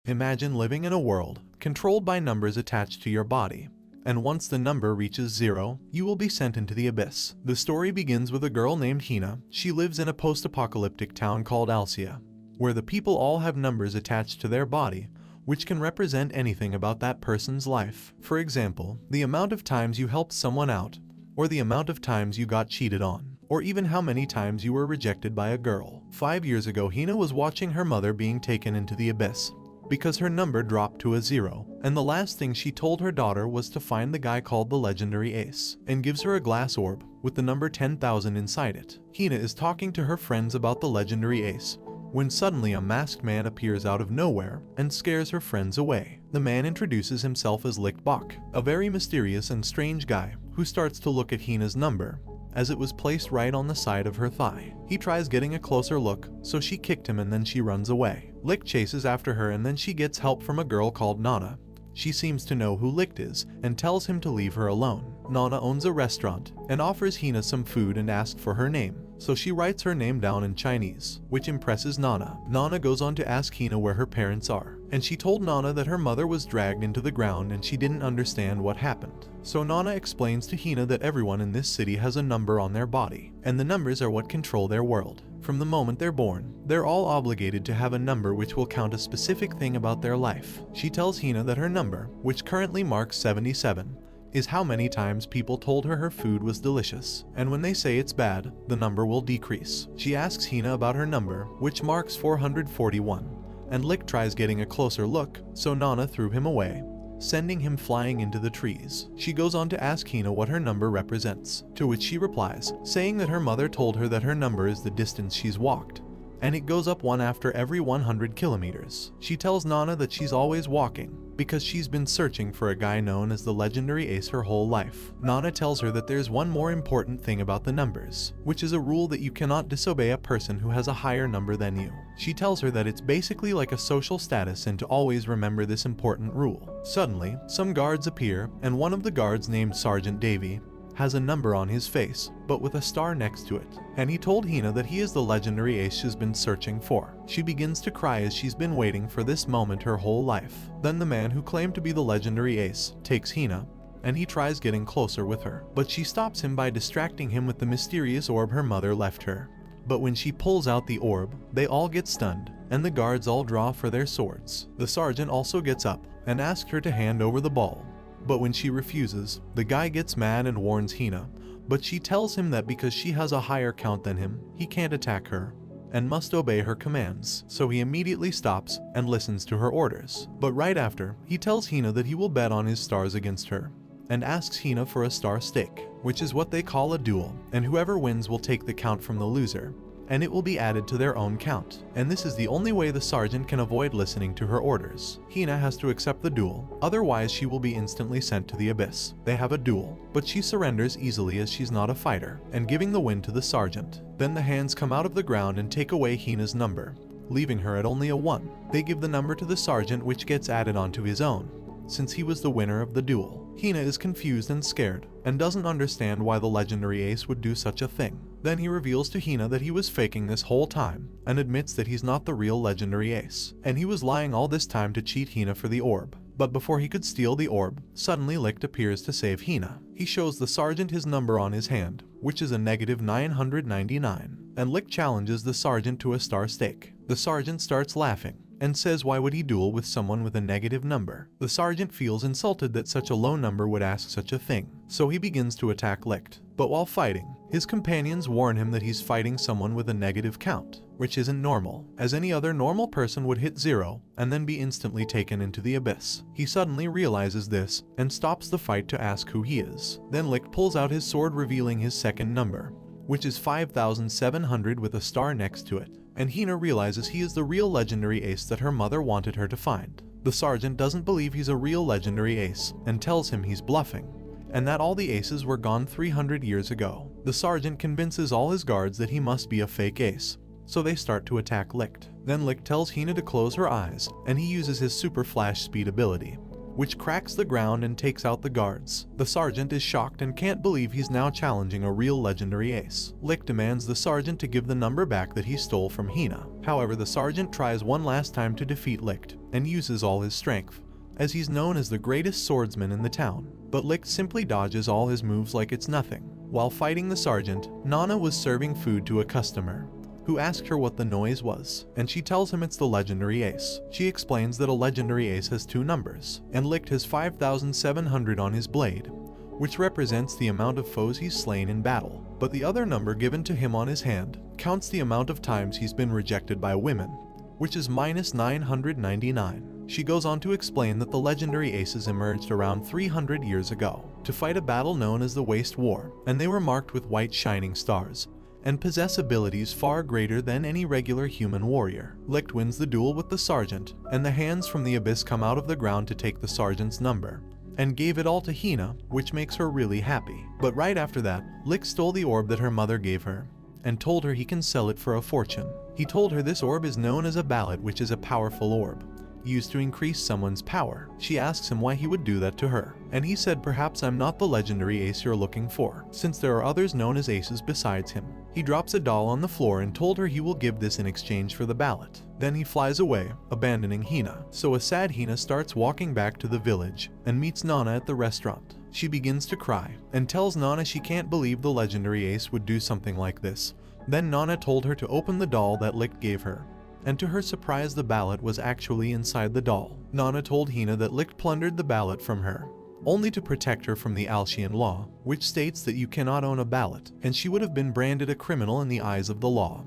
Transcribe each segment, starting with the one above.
Imagine living in a world controlled by numbers attached to your body. And once the number reaches 0, you will be sent into the abyss. The story begins with a girl named Hina. She lives in a post-apocalyptic town called Alcia, where the people all have numbers attached to their body, which can represent anything about that person's life. For example, the amount of times you helped someone out, or the amount of times you got cheated on, or even how many times you were rejected by a girl. 5 years ago, Hina was watching her mother being taken into the abyss because her number dropped to a 0, and the last thing she told her daughter was to find the guy called the legendary Ace, and gives her a glass orb with the number 10,000 inside it. Hina is talking to her friends about the legendary Ace when suddenly a masked man appears out of nowhere and scares her friends away. The man introduces himself as Lichtbach, a very mysterious and strange guy who starts to look at Hina's number as it was placed right on the side of her thigh. He tries getting a closer look, so she kicked him and then she runs away. Licht chases after her and then she gets help from a girl called Nana. She seems to know who Licht is and tells him to leave her alone. Nana owns a restaurant and offers Hina some food and asks for her name, so she writes her name down in Chinese, which impresses Nana. Nana goes on to ask Hina where her parents are, and she told Nana that her mother was dragged into the ground and she didn't understand what happened. So Nana explains to Hina that everyone in this city has a number on their body, and the numbers are what control their world. From the moment they're born, they're all obligated to have a number which will count a specific thing about their life. She tells Hina that her number, which currently marks 77, is how many times people told her her food was delicious, and when they say it's bad, the number will decrease. She asks Hina about her number, which marks 441, and Licht tries getting a closer look, so Nana threw him away, sending him flying into the trees. She goes on to ask Hina what her number represents, to which she replies, saying that her mother told her that her number is the distance she's walked, and it goes up one after every 100 kilometers. She tells Nana that she's always walking because she's been searching for a guy known as the legendary Ace her whole life. Nana tells her that there's one more important thing about the numbers, which is a rule that you cannot disobey a person who has a higher number than you. She tells her that it's basically like a social status and to always remember this important rule. Suddenly, some guards appear, and one of the guards, named Sergeant Davy, has a number on his face, but with a star next to it, and he told Hina that he is the legendary Ace she's been searching for. She begins to cry as she's been waiting for this moment her whole life. Then the man who claimed to be the legendary Ace takes Hina, and he tries getting closer with her, but she stops him by distracting him with the mysterious orb her mother left her. But when she pulls out the orb, they all get stunned, and the guards all draw for their swords. The sergeant also gets up and asks her to hand over the ball, but when she refuses, the guy gets mad and warns Hina, but she tells him that because she has a higher count than him, he can't attack her and must obey her commands, so he immediately stops and listens to her orders. But right after, he tells Hina that he will bet on his stars against her, and asks Hina for a star stake, which is what they call a duel, and whoever wins will take the count from the loser, and it will be added to their own count. And this is the only way the sergeant can avoid listening to her orders. Hina has to accept the duel, otherwise she will be instantly sent to the abyss. They have a duel, but she surrenders easily as she's not a fighter, and giving the win to the sergeant. Then the hands come out of the ground and take away Hina's number, leaving her at only a 1. They give the number to the sergeant, which gets added onto his own, since he was the winner of the duel. Hina is confused and scared, and doesn't understand why the legendary Ace would do such a thing. Then he reveals to Hina that he was faking this whole time, and admits that he's not the real legendary Ace, and he was lying all this time to cheat Hina for the orb. But before he could steal the orb, suddenly Licht appears to save Hina. He shows the sergeant his number on his hand, which is a -999, and Licht challenges the sergeant to a star stake. The sergeant starts laughing, and says why would he duel with someone with a negative number. The sergeant feels insulted that such a low number would ask such a thing, so he begins to attack Licht. But while fighting, his companions warn him that he's fighting someone with a negative count, which isn't normal, as any other normal person would hit 0 and then be instantly taken into the abyss. He suddenly realizes this and stops the fight to ask who he is. Then Licht pulls out his sword, revealing his second number, which is 5700 with a star next to it, and Hina realizes he is the real legendary Ace that her mother wanted her to find. The sergeant doesn't believe he's a real legendary Ace and tells him he's bluffing, and that all the aces were gone 300 years ago. The sergeant convinces all his guards that he must be a fake ace, so they start to attack Licht. Then Licht tells Hina to close her eyes, and he uses his super flash speed ability, which cracks the ground and takes out the guards. The sergeant is shocked and can't believe he's now challenging a real legendary ace. Licht demands the sergeant to give the number back that he stole from Hina. However, the sergeant tries one last time to defeat Licht and uses all his strength, as he's known as the greatest swordsman in the town. But Licht simply dodges all his moves like it's nothing. While fighting the sergeant, Nana was serving food to a customer, who asked her what the noise was, and she tells him it's the legendary ace. She explains that a legendary ace has two numbers, and Licht has 5,700 on his blade, which represents the amount of foes he's slain in battle. But the other number given to him on his hand counts the amount of times he's been rejected by women, which is -999. She goes on to explain that the legendary aces emerged around 300 years ago to fight a battle known as the Waste War, and they were marked with white shining stars and possess abilities far greater than any regular human warrior. Licht wins the duel with the sergeant, and the hands from the abyss come out of the ground to take the sergeant's number and gave it all to Hina, which makes her really happy. But right after that, Licht stole the orb that her mother gave her and told her he can sell it for a fortune. He told her this orb is known as a ballot, which is a powerful orb used to increase someone's power. She asks him why he would do that to her, and he said, perhaps I'm not the legendary ace you're looking for, since there are others known as aces besides him. He drops a doll on the floor and told her he will give this in exchange for the ballot. Then he flies away, abandoning Hina. So a sad Hina starts walking back to the village and meets Nana at the restaurant. She begins to cry and tells Nana she can't believe the legendary ace would do something like this. Then Nana told her to open the doll that Licht gave her, and to her surprise the ballot was actually inside the doll. Nana told Hina that Licht plundered the ballot from her, only to protect her from the Alcian law, which states that you cannot own a ballot, and she would have been branded a criminal in the eyes of the law,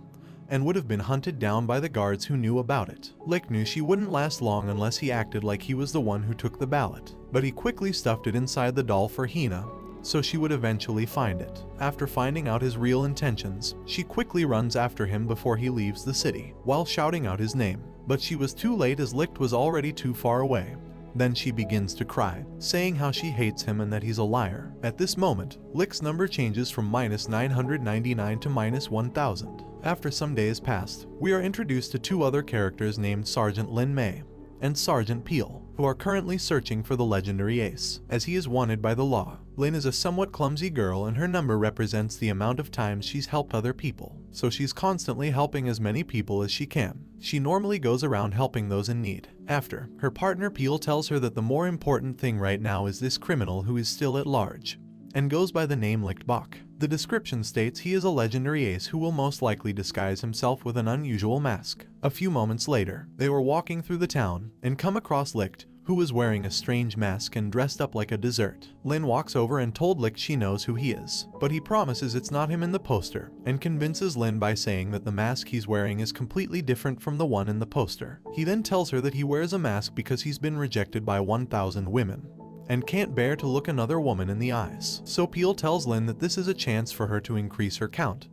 and would have been hunted down by the guards who knew about it. Licht knew she wouldn't last long unless he acted like he was the one who took the ballot, but he quickly stuffed it inside the doll for Hina, so she would eventually find it. After finding out his real intentions, she quickly runs after him before he leaves the city, while shouting out his name. But she was too late as Licht was already too far away. Then she begins to cry, saying how she hates him and that he's a liar. At this moment, Licht's number changes from -999 to -1000. After some days passed, we are introduced to two other characters named Sergeant Lin Mei and Sergeant Peel, who are currently searching for the legendary ace, as he is wanted by the law. Lin is a somewhat clumsy girl, and her number represents the amount of times she's helped other people, so she's constantly helping as many people as she can. She normally goes around helping those in need. After, her partner Peel tells her that the more important thing right now is this criminal who is still at large, and goes by the name Lichtbach. The description states he is a legendary ace who will most likely disguise himself with an unusual mask. A few moments later, they were walking through the town and come across Licht, who was wearing a strange mask and dressed up like a dessert. Lin walks over and told Licht she knows who he is, but he promises it's not him in the poster, and convinces Lin by saying that the mask he's wearing is completely different from the one in the poster. He then tells her that he wears a mask because he's been rejected by 1,000 women, and can't bear to look another woman in the eyes. So Peel tells Lin that this is a chance for her to increase her count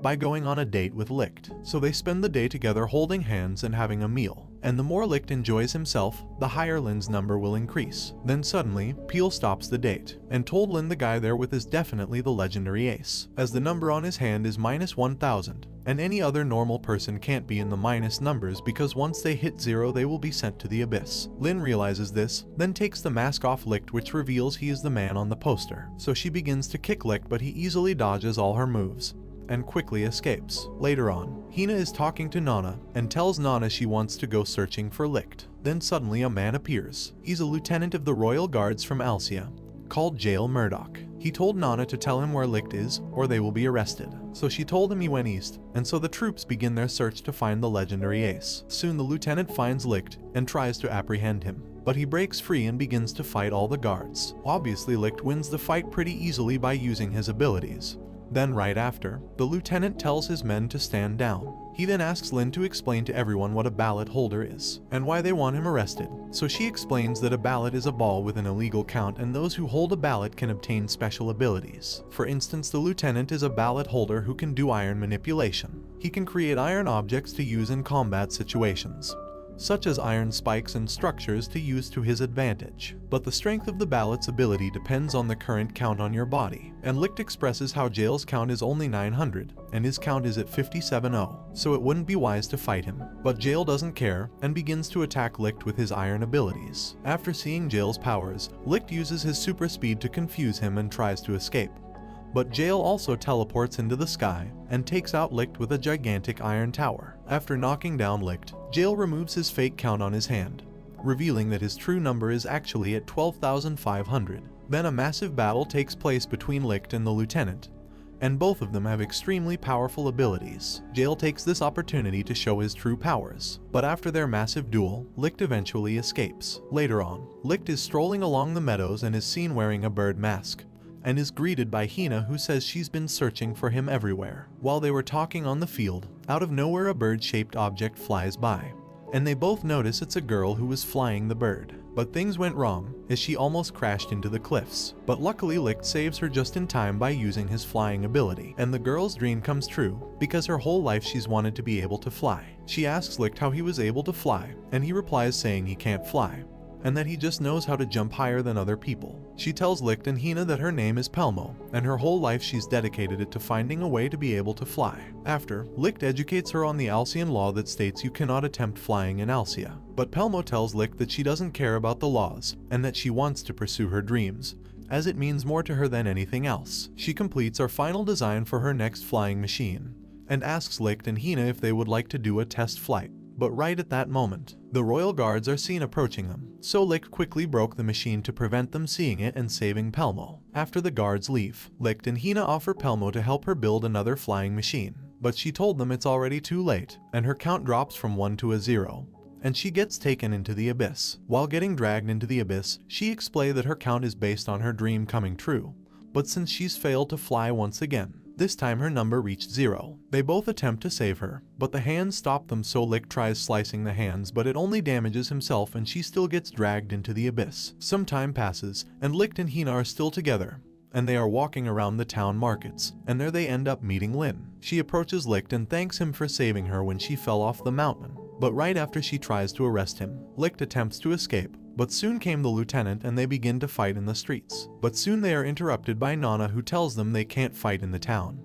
by going on a date with Licht. So they spend the day together holding hands and having a meal, and the more Licht enjoys himself, the higher Lin's number will increase. Then suddenly, Peel stops the date and told Lin the guy there with is definitely the legendary ace, as the number on his hand is -1000, and any other normal person can't be in the minus numbers because once they hit 0 they will be sent to the abyss. Lin realizes this, then takes the mask off Licht, which reveals he is the man on the poster. So she begins to kick Licht, but he easily dodges all her moves and quickly escapes. Later on, Hina is talking to Nana and tells Nana she wants to go searching for Licht. Then suddenly a man appears. He's a lieutenant of the royal guards from Alcia, called Jail Murdoch. He told Nana to tell him where Licht is or they will be arrested. So she told him he went east, and so the troops begin their search to find the legendary ace. Soon the lieutenant finds Licht and tries to apprehend him, but he breaks free and begins to fight all the guards. Obviously Licht wins the fight pretty easily by using his abilities. Then right after, the lieutenant tells his men to stand down. He then asks Lin to explain to everyone what a ballot holder is, and why they want him arrested. So she explains that a ballot is a ball with an illegal count, and those who hold a ballot can obtain special abilities. For instance, the lieutenant is a ballot holder who can do iron manipulation. He can create iron objects to use in combat situations, such as iron spikes and structures to use to his advantage. But the strength of the ballot's ability depends on the current count on your body, and Licht expresses how Jail's count is only 900, and his count is at 57-0, so it wouldn't be wise to fight him. But Jail doesn't care, and begins to attack Licht with his iron abilities. After seeing Jail's powers, Licht uses his super speed to confuse him and tries to escape. But Jail also teleports into the sky and takes out Licht with a gigantic iron tower. After knocking down Licht, Jail removes his fake count on his hand, revealing that his true number is actually at 12,500. Then a massive battle takes place between Licht and the lieutenant, and both of them have extremely powerful abilities. Jail takes this opportunity to show his true powers, but after their massive duel, Licht eventually escapes. Later on, Licht is strolling along the meadows and is seen wearing a bird mask, and is greeted by Hina, who says she's been searching for him everywhere. While they were talking on the field, out of nowhere a bird-shaped object flies by, and they both notice it's a girl who was flying the bird. But things went wrong, as she almost crashed into the cliffs. But luckily Licht saves her just in time by using his flying ability, and the girl's dream comes true, because her whole life she's wanted to be able to fly. She asks Licht how he was able to fly, and he replies saying he can't fly, and that he just knows how to jump higher than other people. She tells Licht and Hina that her name is Pelmo, and her whole life she's dedicated it to finding a way to be able to fly. After, Licht educates her on the Alcian law that states you cannot attempt flying in Alcia. But Pelmo tells Licht that she doesn't care about the laws, and that she wants to pursue her dreams, as it means more to her than anything else. She completes our final design for her next flying machine, and asks Licht and Hina if they would like to do a test flight. But right at that moment, the royal guards are seen approaching them, so Licht quickly broke the machine to prevent them seeing it and saving Pelmo. After the guards leave, Licht and Hina offer Pelmo to help her build another flying machine, but she told them it's already too late, and her count drops from 1 to a 0, and she gets taken into the abyss. While getting dragged into the abyss, she explained that her count is based on her dream coming true, but since she's failed to fly once again, this time her number reached 0. They both attempt to save her, but the hands stop them, so Licht tries slicing the hands, but it only damages himself and she still gets dragged into the abyss. Some time passes, and Licht and Hina are still together, and they are walking around the town markets, and there they end up meeting Lin. She approaches Licht and thanks him for saving her when she fell off the mountain. But right after she tries to arrest him, Licht attempts to escape, but soon came the lieutenant and they begin to fight in the streets. But soon they are interrupted by Nana, who tells them they can't fight in the town,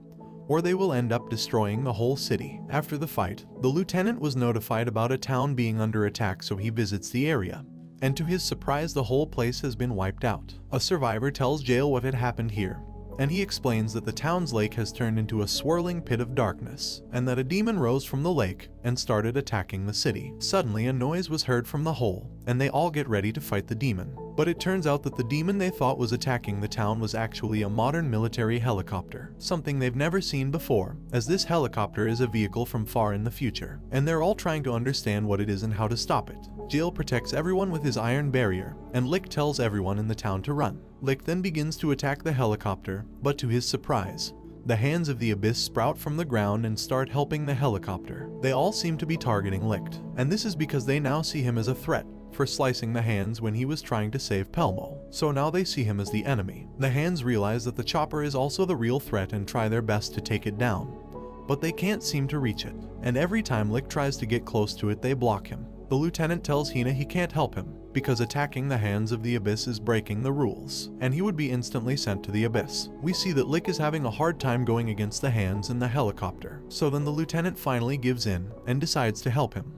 or they will end up destroying the whole city. After the fight, the lieutenant was notified about a town being under attack, so he visits the area, and to his surprise the whole place has been wiped out. A survivor tells Jail what had happened here, and he explains that the town's lake has turned into a swirling pit of darkness, and that a demon rose from the lake and started attacking the city. Suddenly a noise was heard from the hole, and they all get ready to fight the demon. But it turns out that the demon they thought was attacking the town was actually a modern military helicopter, something they've never seen before, as this helicopter is a vehicle from far in the future, and they're all trying to understand what it is and how to stop it. Jail protects everyone with his iron barrier, and Licht tells everyone in the town to run. Licht then begins to attack the helicopter, but to his surprise, the hands of the abyss sprout from the ground and start helping the helicopter. They all seem to be targeting Licht, and this is because they now see him as a threat for slicing the hands when he was trying to save Pelmo. So now they see him as the enemy. The hands realize that the chopper is also the real threat and try their best to take it down, but they can't seem to reach it, and every time Licht tries to get close to it they block him. The lieutenant tells Hina he can't help him, because attacking the hands of the abyss is breaking the rules, and he would be instantly sent to the abyss. We see that Licht is having a hard time going against the hands and the helicopter, so then the lieutenant finally gives in and decides to help him.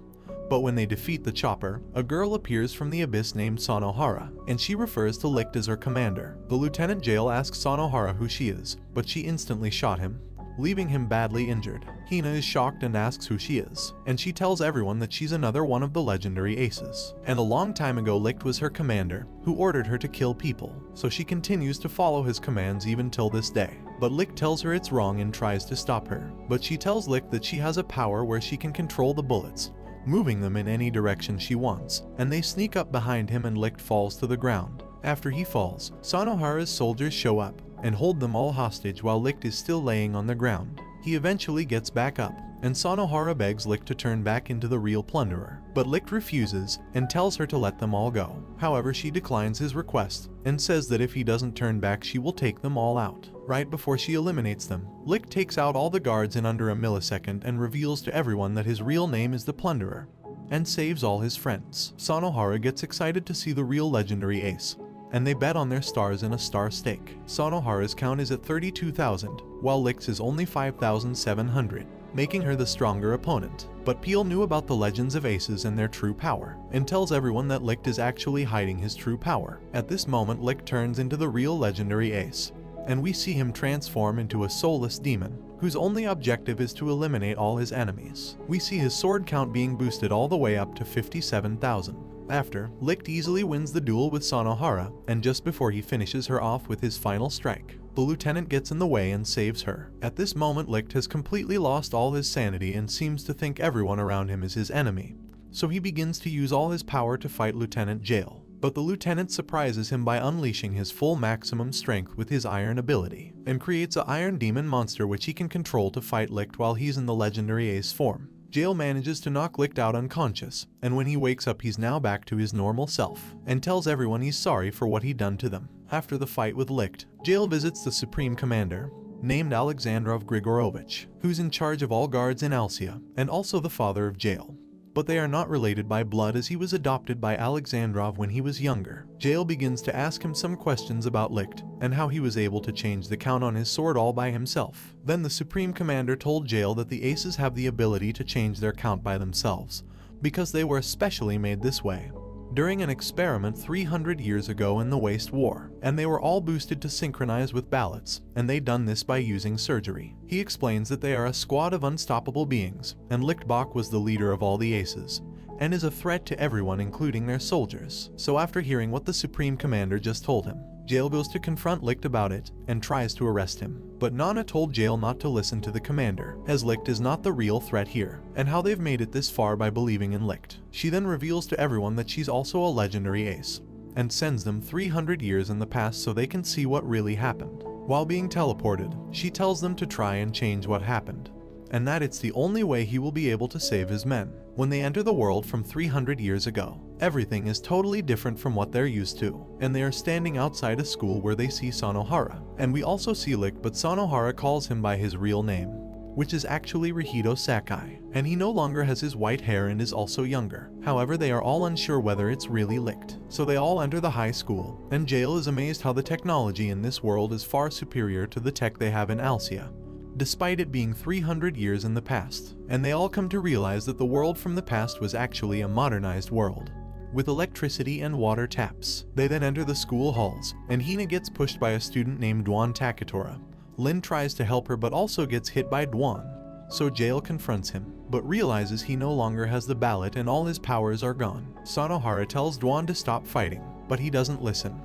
But when they defeat the chopper, a girl appears from the abyss named Sanohara, and she refers to Licht as her commander. The lieutenant Jail asks Sanohara who she is, but she instantly shot him, leaving him badly injured. Hina is shocked and asks who she is, and she tells everyone that she's another one of the legendary aces, and a long time ago Licht was her commander, who ordered her to kill people, so she continues to follow his commands even till this day. But Licht tells her it's wrong and tries to stop her, but she tells Licht that she has a power where she can control the bullets, moving them in any direction she wants, and they sneak up behind him and Licht falls to the ground. After he falls, Sanohara's soldiers show up and hold them all hostage while Licht is still laying on the ground. He eventually gets back up, and Sanohara begs Licht to turn back into the real plunderer, but Licht refuses and tells her to let them all go. However, she declines his request and says that if he doesn't turn back she will take them all out. Right before she eliminates them, Licht takes out all the guards in under a millisecond and reveals to everyone that his real name is the Plunderer, and saves all his friends. Sanohara gets excited to see the real legendary ace, and they bet on their stars in a star stake. Sanohara's count is at 32,000, while Licht's is only 5,700, making her the stronger opponent. But Peel knew about the legends of aces and their true power, and tells everyone that Licht is actually hiding his true power. At this moment, Licht turns into the real legendary ace, and we see him transform into a soulless demon, whose only objective is to eliminate all his enemies. We see his sword count being boosted all the way up to 57,000. After, Licht easily wins the duel with Sanohara, and just before he finishes her off with his final strike, the lieutenant gets in the way and saves her. At this moment, Licht has completely lost all his sanity and seems to think everyone around him is his enemy, so he begins to use all his power to fight Lieutenant Jail. But the lieutenant surprises him by unleashing his full maximum strength with his iron ability, and creates an iron demon monster which he can control to fight Licht while he's in the legendary ace form. Jail manages to knock Licht out unconscious, and when he wakes up he's now back to his normal self, and tells everyone he's sorry for what he'd done to them. After the fight with Licht, Jail visits the Supreme Commander, named Alexandrov Grigorovich, who's in charge of all guards in Alsia, and also the father of Jail. But they are not related by blood as he was adopted by Alexandrov when he was younger. Jail begins to ask him some questions about Licht, and how he was able to change the count on his sword all by himself. Then the Supreme Commander told Jail that the aces have the ability to change their count by themselves, because they were especially made this way during an experiment 300 years ago in the Waste War, and they were all boosted to synchronize with ballots, and they done this by using surgery. He explains that they are a squad of unstoppable beings, and Lichtbach was the leader of all the aces, and is a threat to everyone including their soldiers. So after hearing what the Supreme Commander just told him, Jail goes to confront Licht about it, and tries to arrest him. But Nana told Jail not to listen to the commander, as Licht is not the real threat here, and how they've made it this far by believing in Licht. She then reveals to everyone that she's also a legendary ace, and sends them 300 years in the past so they can see what really happened. While being teleported, she tells them to try and change what happened, and that it's the only way he will be able to save his men. When they enter the world from 300 years ago, everything is totally different from what they're used to, and they are standing outside a school where they see Sanohara. And we also see Licht, but Sanohara calls him by his real name, which is actually Rihido Sakai, and he no longer has his white hair and is also younger. However, they are all unsure whether it's really Licht. So they all enter the high school, and Jail is amazed how the technology in this world is far superior to the tech they have in Alsia, despite it being 300 years in the past, and they all come to realize that the world from the past was actually a modernized world, with electricity and water taps. They then enter the school halls, and Hina gets pushed by a student named Dwan Takatora. Lin tries to help her but also gets hit by Dwan, so Jail confronts him, but realizes he no longer has the ballot and all his powers are gone. Sanohara tells Dwan to stop fighting, but he doesn't listen.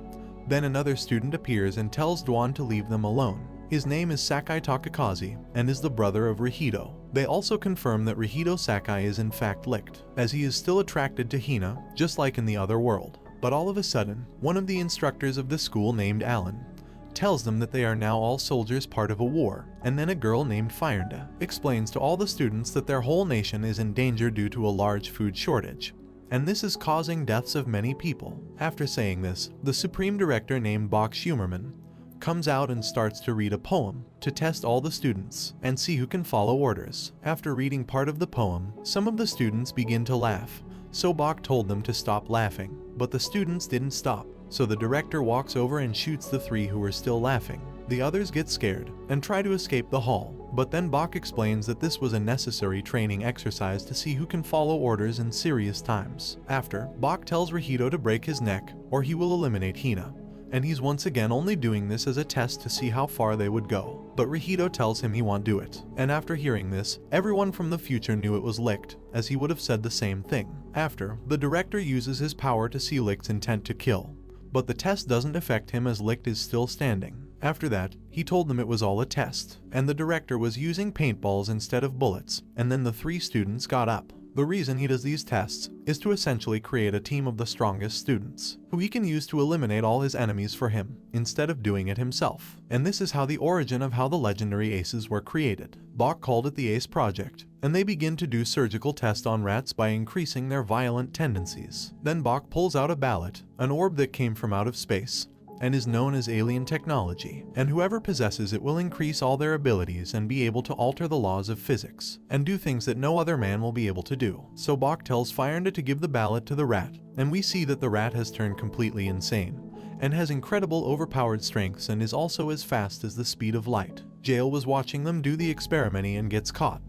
Then another student appears and tells Dwan to leave them alone. His name is Sakai Takakazi, and is the brother of Rihido. They also confirm that Rihido Sakai is in fact Licht, as he is still attracted to Hina, just like in the other world. But all of a sudden, one of the instructors of the school named Alan tells them that they are now all soldiers part of a war, and then a girl named Fyrnda explains to all the students that their whole nation is in danger due to a large food shortage, and this is causing deaths of many people. After saying this, the Supreme Director named Bach Schumerman comes out and starts to read a poem to test all the students and see who can follow orders. After reading part of the poem, some of the students begin to laugh, so Bach told them to stop laughing, but the students didn't stop, so the director walks over and shoots the three who were still laughing. The others get scared and try to escape the hall, but then Bach explains that this was a necessary training exercise to see who can follow orders in serious times. After, Bach tells Rihido to break his neck or he will eliminate Hina, and he's once again only doing this as a test to see how far they would go. But Rihido tells him he won't do it, and after hearing this, everyone from the future knew it was Licht, as he would have said the same thing. After, the director uses his power to see Licht's intent to kill, but the test doesn't affect him as Licht is still standing. After that, he told them it was all a test, and the director was using paintballs instead of bullets, and then the three students got up. The reason he does these tests is to essentially create a team of the strongest students, who he can use to eliminate all his enemies for him, instead of doing it himself. And this is how the origin of how the legendary aces were created. Bach called it the Ace Project, and they begin to do surgical tests on rats by increasing their violent tendencies. Then Bach pulls out a ballot, an orb that came from out of space, and is known as alien technology, and whoever possesses it will increase all their abilities and be able to alter the laws of physics, and do things that no other man will be able to do. So Bach tells Fyrnda to give the ballot to the rat, and we see that the rat has turned completely insane, and has incredible overpowered strengths and is also as fast as the speed of light. Jael was watching them do the experimenting and gets caught,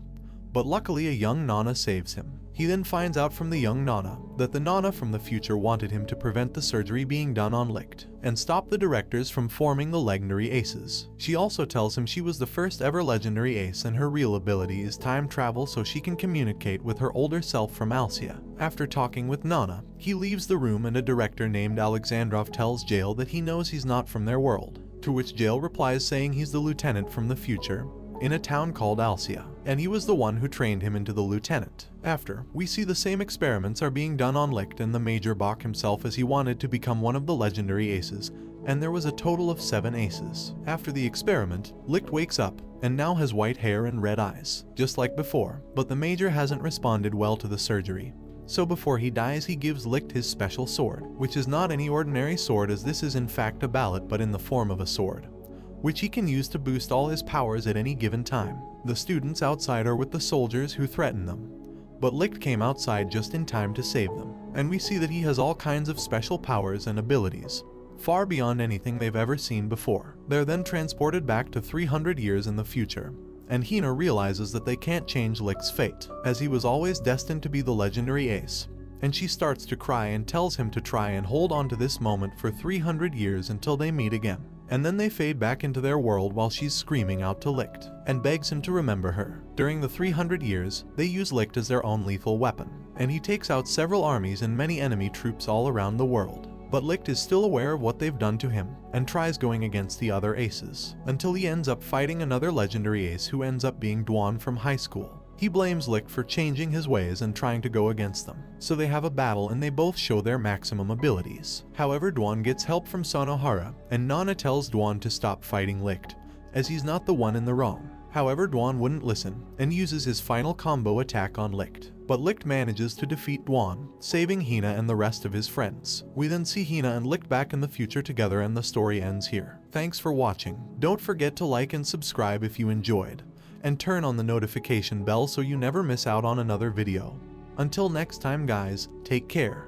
but luckily a young Nana saves him. He then finds out from the young Nana that the Nana from the future wanted him to prevent the surgery being done on Licht and stop the directors from forming the legendary aces. She also tells him she was the first ever legendary ace and her real ability is time travel so she can communicate with her older self from Alcia. After talking with Nana, he leaves the room and a director named Alexandrov tells Jael that he knows he's not from their world, to which Jael replies saying he's the lieutenant from the future in a town called Alcia, and he was the one who trained him into the lieutenant. After, we see the same experiments are being done on Licht and the Major Bach himself as he wanted to become one of the legendary aces, and there was a total of 7 aces. After the experiment, Licht wakes up and now has white hair and red eyes, just like before, but the Major hasn't responded well to the surgery. So before he dies he gives Licht his special sword, which is not any ordinary sword as this is in fact a ballot but in the form of a sword, which he can use to boost all his powers at any given time. The students outside are with the soldiers who threaten them, but Licht came outside just in time to save them, and we see that he has all kinds of special powers and abilities, far beyond anything they've ever seen before. They're then transported back to 300 years in the future, and Hina realizes that they can't change Licht's fate, as he was always destined to be the legendary ace, and she starts to cry and tells him to try and hold on to this moment for 300 years until they meet again. And then they fade back into their world while she's screaming out to Licht and begs him to remember her. During the 300 years, they use Licht as their own lethal weapon, and he takes out several armies and many enemy troops all around the world. But Licht is still aware of what they've done to him and tries going against the other aces, until he ends up fighting another legendary ace who ends up being Dwan from high school. He blames Licht for changing his ways and trying to go against them, so they have a battle and they both show their maximum abilities. However, Dwan gets help from Sonohara, and Nana tells Dwan to stop fighting Licht, as he's not the one in the wrong. However, Dwan wouldn't listen and uses his final combo attack on Licht, but Licht manages to defeat Dwan, saving Hina and the rest of his friends. We then see Hina and Licht back in the future together and the story ends here. Thanks for watching. Don't forget to like and subscribe if you enjoyed, and turn on the notification bell so you never miss out on another video. Until next time guys, take care.